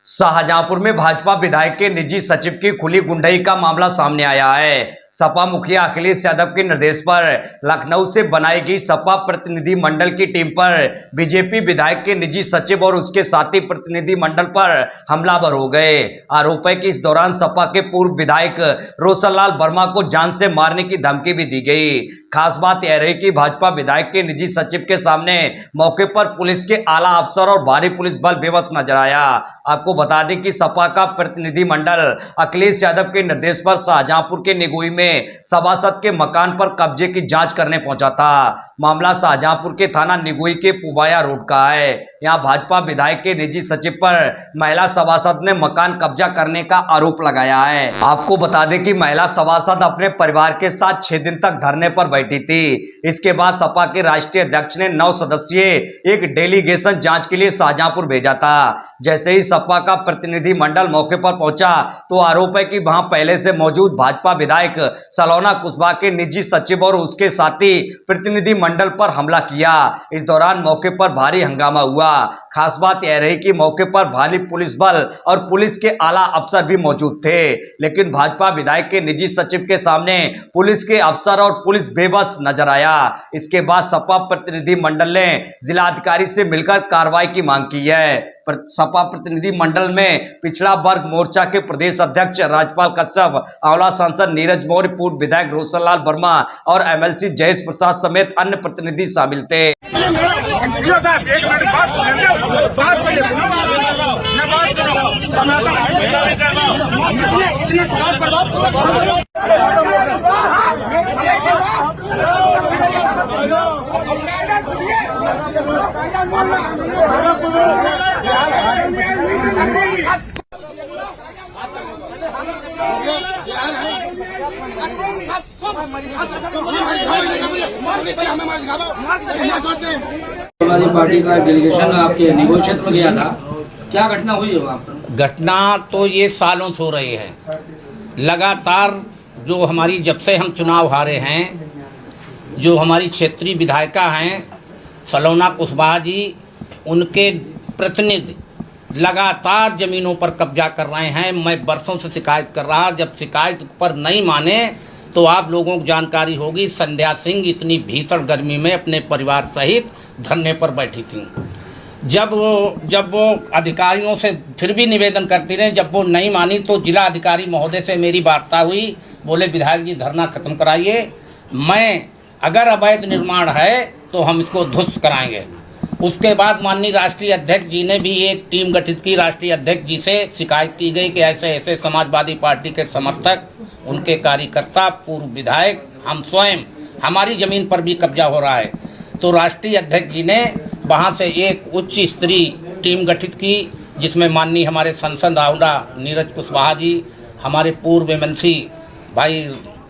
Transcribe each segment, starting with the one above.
शाहजहांपुर में भाजपा विधायक के निजी सचिव की खुली गुंडई का मामला सामने आया है। सपा मुखिया अखिलेश यादव के निर्देश पर लखनऊ से बनाई गई सपा प्रतिनिधि मंडल की टीम पर बीजेपी विधायक के निजी सचिव और उसके साथी प्रतिनिधि मंडल पर हमलावर हो गए। आरोप है कि इस दौरान सपा के पूर्व विधायक रोशनलाल वर्मा को जान से मारने की धमकी भी दी गई। खास बात यह रही कि भाजपा विधायक के निजी सचिव के सामने मौके पर पुलिस के आला अफसर और भारी पुलिस बल बेबस नजर आया। आपको बता दें कि सपा का प्रतिनिधि मंडल अखिलेश यादव के निर्देश पर शाहजहांपुर के निगोई में सभासद के मकान पर कब्जे की जांच करने पहुंचा था। मामला शाहजहांपुर के थाना निगोई के पुबाया रोड का है। यहां भाजपा विधायक के निजी सचिव पर महिला सभासद ने मकान कब्जा करने का आरोप लगाया है। आपको बता दें कि महिला सभासद अपने परिवार के साथ 6 दिन तक धरने पर बैठी थी। इसके बाद सपा के राष्ट्रीय अध्यक्ष ने 9 सदस्यीय एक डेलीगेशन जांच के लिए शाहजहांपुर भेजा था। जैसे ही सपा का प्रतिनिधि मंडल मौके पर पहुंचा तो आरोप है कि वहां पहले से मौजूद भाजपा विधायक सलोना कुशवाहा के निजी सचिव और उसके साथी प्रतिनिधि मंडल पर हमला किया। इस दौरान मौके पर भारी हंगामा हुआ। खास बात यह रही कि मौके पर भारी पुलिस बल और पुलिस के आला अफसर भी मौजूद थे, लेकिन भाजपा विधायक के निजी सचिव के सामने पुलिस के अफसर और पुलिस बेबस नजर आया। इसके बाद सपा प्रतिनिधि मंडल ने जिलाधिकारी से मिलकर कार्रवाई की मांग की है। सपा प्रतिनिधि मंडल में पिछड़ा वर्ग मोर्चा के प्रदेश अध्यक्ष राजपाल कश्यप, आंवला सांसद नीरज मौर्य, पूर्व विधायक रोशनलाल वर्मा और एमएलसी जयेश प्रसाद समेत अन्य प्रतिनिधि शामिल थे। हमारी पार्टी का डेलीगेशन आपके निगोई क्षेत्र में गया था, क्या घटना हुई है वहाँ पर? घटना तो ये सालों से हो रही है लगातार। जो हमारी जब से हम चुनाव हारे हैं, जो हमारी क्षेत्रीय विधायिका हैं सलोना कुशवाहा जी, उनके प्रतिनिधि लगातार ज़मीनों पर कब्जा कर रहे हैं। मैं बरसों से शिकायत कर रहा, जब शिकायत पर नहीं माने तो आप लोगों को जानकारी होगी, संध्या सिंह इतनी भीषण गर्मी में अपने परिवार सहित धरने पर बैठी थी। जब वो अधिकारियों से फिर भी निवेदन करती रहे, जब वो नहीं मानी तो जिला अधिकारी महोदय से मेरी वार्ता हुई। बोले विधायक जी धरना खत्म कराइए, मैं अगर अवैध निर्माण है तो हम इसको ध्वस्त कराएंगे। उसके बाद माननीय राष्ट्रीय अध्यक्ष जी ने भी एक टीम गठित की। राष्ट्रीय अध्यक्ष जी से शिकायत की गई कि ऐसे ऐसे समाजवादी पार्टी के समर्थक, उनके कार्यकर्ता, पूर्व विधायक, हम स्वयं, हमारी ज़मीन पर भी कब्जा हो रहा है। तो राष्ट्रीय अध्यक्ष जी ने वहाँ से एक उच्च स्तरीय टीम गठित की, जिसमें माननीय हमारे सांसद आंवला नीरज कुशवाहा जी, हमारे पूर्व एमएलसी भाई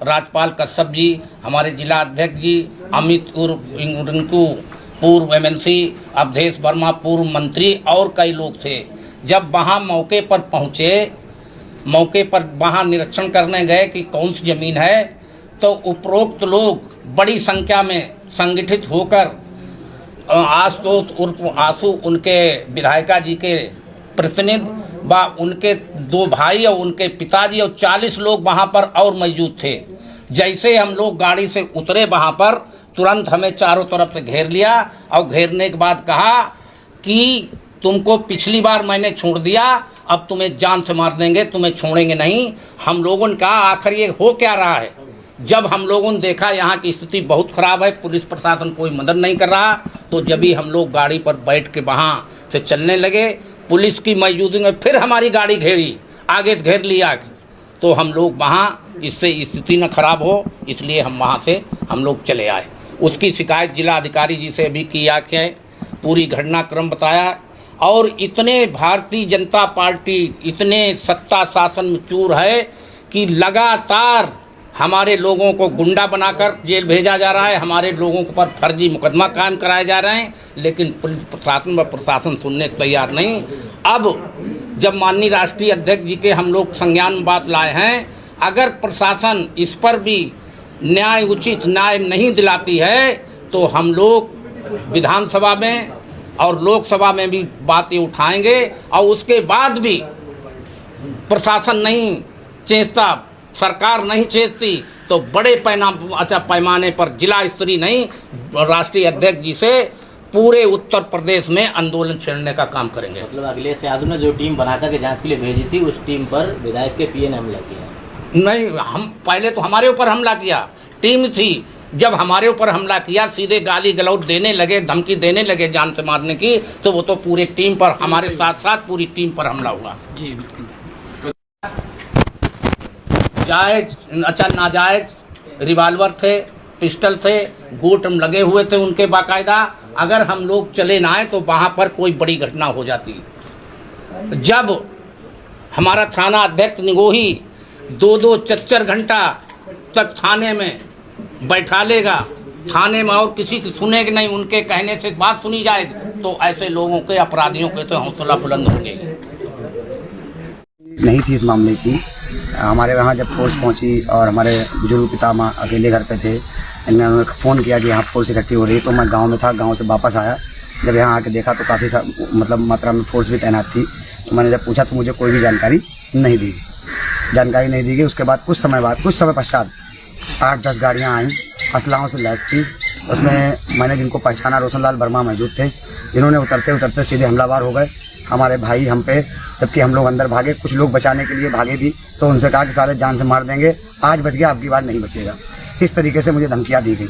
राजपाल कश्यप जी, हमारे जिला अध्यक्ष जी अमित रिंकू, पूर्व एमएलसी अवधेश वर्मा, पूर्व मंत्री और कई लोग थे। जब वहाँ मौके पर पहुँचे, मौके पर वहाँ निरीक्षण करने गए कि कौन सी ज़मीन है, तो उपरोक्त लोग बड़ी संख्या में संगठित होकर आशुतोष उर्फ आंसू, उनके विधायिका जी के प्रतिनिधि व उनके 2 भाई और उनके पिताजी और 40 लोग वहाँ पर और मौजूद थे। जैसे हम लोग गाड़ी से उतरे वहाँ पर, तुरंत हमें चारों तरफ से घेर लिया और घेरने के बाद कहा कि तुमको पिछली बार मैंने छोड़ दिया, अब तुम्हें जान से मार देंगे, तुम्हें छोड़ेंगे नहीं। हम लोगों ने कहा आखिर ये हो क्या रहा है। जब हम लोगों ने देखा यहाँ की स्थिति बहुत ख़राब है, पुलिस प्रशासन कोई मदद नहीं कर रहा, तो जब ही हम लोग गाड़ी पर बैठ के वहाँ से चलने लगे, पुलिस की मौजूदगी में फिर हमारी गाड़ी घेरी, आगे घेर लिया। तो हम लोग वहाँ, इससे स्थिति न खराब हो इसलिए हम वहाँ से हम लोग चले आए। उसकी शिकायत जिला अधिकारी जी से भी किया है, पूरी घटनाक्रम बताया। और इतने भारतीय जनता पार्टी, इतने सत्ता शासन में चूर है कि लगातार हमारे लोगों को गुंडा बनाकर जेल भेजा जा रहा है, हमारे लोगों के पर फर्जी मुकदमा कायम कराए जा रहे हैं, लेकिन पुलिस प्रशासन व प्रशासन सुनने को तैयार नहीं। अब जब माननीय राष्ट्रीय अध्यक्ष जी के हम लोग संज्ञान में बात लाए हैं, अगर प्रशासन इस पर भी उचित न्याय नहीं दिलाती है तो हम लोग विधानसभा में और लोकसभा में भी बातें उठाएंगे और उसके बाद भी प्रशासन नहीं चेंजता, सरकार नहीं चेंजती तो बड़े पैमाने पर जिला स्तरीय नहीं, राष्ट्रीय अध्यक्ष जी से पूरे उत्तर प्रदेश में आंदोलन छेड़ने का काम करेंगे। मतलब अखिलेश यादव ने जो टीम बनाकर के जांच के लिए भेजी थी, उस टीम पर विधायक के पीए ने हमला किया? नहीं, हम पहले तो हमारे ऊपर हमला किया, टीम थी। जब हमारे ऊपर हमला किया, सीधे गाली गलौज देने लगे, धमकी देने लगे जान से मारने की, तो वो तो पूरे टीम पर, हमारे साथ साथ पूरी टीम पर हमला हुआ। जी जायज अच्छा नाजायज रिवाल्वर थे, पिस्टल थे, गोट लगे हुए थे उनके बाकायदा। अगर हम लोग चले ना आए तो वहाँ पर कोई बड़ी घटना हो जाती। जब हमारा थाना अध्यक्ष निगोही 2-2 4 घंटा तक थाने में बैठा लेगा, थाने में और किसी की सुनेगी नहीं, उनके कहने से बात सुनी जाएगी, तो ऐसे लोगों के, अपराधियों के तो हौसला बुलंद हो जाएगी। नहीं थी इस मामले की। हमारे वहाँ जब फोर्स पहुँची और हमारे बुजुर्ग पितामह अकेले घर पे थे, इन्होंने फ़ोन किया कि यहाँ फोर्स इकट्ठी हो रही है, तो मैं गांव में था, गांव से वापस आया। जब यहाँ आके देखा तो काफ़ी मतलब मात्रा में फोर्स भी तैनात थी। तो मैंने जब पूछा तो मुझे कोई भी जानकारी नहीं दी गई। उसके बाद कुछ समय पश्चात 8-10 गाड़ियाँ आईं, असलाहों से लैस थी। उसमें मैंने जिनको पहचाना, रोशनलाल वर्मा मौजूद थे, जिन्होंने उतरते सीधे हमलावर हो गए हमारे भाई हम पे। जबकि हम लोग अंदर भागे, कुछ लोग बचाने के लिए भागे भी, तो उनसे कहा कि साले जान से मार देंगे, आज बच गया, अबकी बार नहीं बचेगा। इस तरीके से मुझे धमकियाँ दी गई।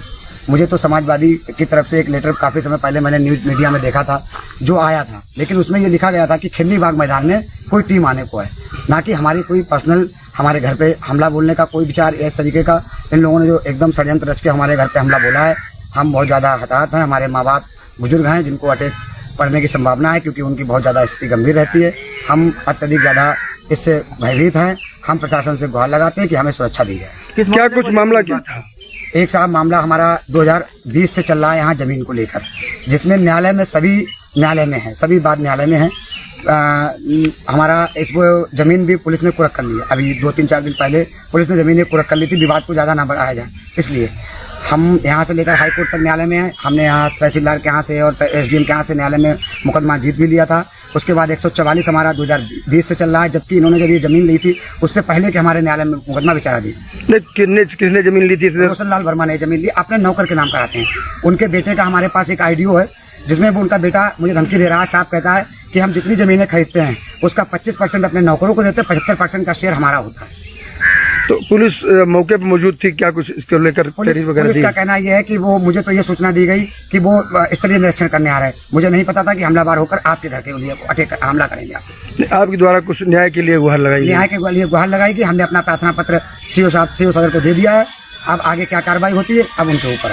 मुझे तो समाजवादी की तरफ से एक लेटर काफ़ी समय पहले मैंने न्यूज़ मीडिया में देखा था, जो आया था, लेकिन उसमें ये लिखा गया था कि खिल्ली बाग मैदान में कोई टीम आने को है, ना कि हमारी कोई पर्सनल हमारे घर पे हमला बोलने का कोई विचार। इस तरीके का इन लोगों ने जो एकदम षड्यंत्र रच के हमारे घर पे हमला बोला है। हम बहुत ज़्यादा हताहत हैं। हमारे माँ बाप बुजुर्ग हैं जिनको अटैक पड़ने की संभावना है, क्योंकि उनकी बहुत ज़्यादा स्थिति गंभीर रहती है। हम अत्यधिक ज़्यादा इससे भयभीत हैं। हम प्रशासन से गुहार लगाते हैं कि हमें सुरक्षा दी जाए। क्या कुछ मामला क्या था? एक साहब मामला हमारा 2020 से चल रहा है यहाँ ज़मीन को लेकर, जिसमें न्यायालय में सभी बात न्यायालय में है। हमारा इसको ज़मीन भी पुलिस ने कुरक कर ली है। अभी 2-3-4 दिन पहले पुलिस ने ज़मीन कुरक कर ली थी, विवाद को ज़्यादा ना बढ़ाया जाए इसलिए। हम यहाँ से लेकर हाई कोर्ट तक न्यायालय में हैं। हमने यहाँ तहसीलदार के यहाँ से और SDM के यहाँ से न्यायालय में मुकदमा जीत भी लिया था। उसके बाद 144 हमारा 2020 से चल रहा है, जबकि इन्होंने जब ये ज़मीन ली थी उससे पहले के हमारे न्यायालय में मुकदमा विचारा दी। किसने ज़मीन ली थी? रोशनलाल वर्मा ने ज़मीन ली, अपने नौकर के नाम कराते हैं। उनके बेटे का हमारे पास एक आईडियो है, जिसमें वो उनका बेटा मुझे धमकी दे रहा है। साहब कहता है कि हम जितनी ज़मीनें खरीदते हैं उसका 25% अपने नौकरों को देते हैं, 75% का शेयर हमारा होता है। तो पुलिस मौके पर मौजूद थी क्या? कुछ इसको लेकर पुलिस का कहना यह है कि वो मुझे तो ये सूचना दी गई कि वो स्थलीय निरीक्षण करने आ रहे हैं। मुझे नहीं पता था कि हमलावर होकर आपके घर के लिए हमला करेंगे। आपके द्वारा कुछ न्याय के लिए गुहार लगाई? न्याय के लिए गुहार लगाई कि हमने अपना प्रार्थना पत्र CO सदर को दे दिया है। अब आगे क्या कार्रवाई होती है अब उनके ऊपर है।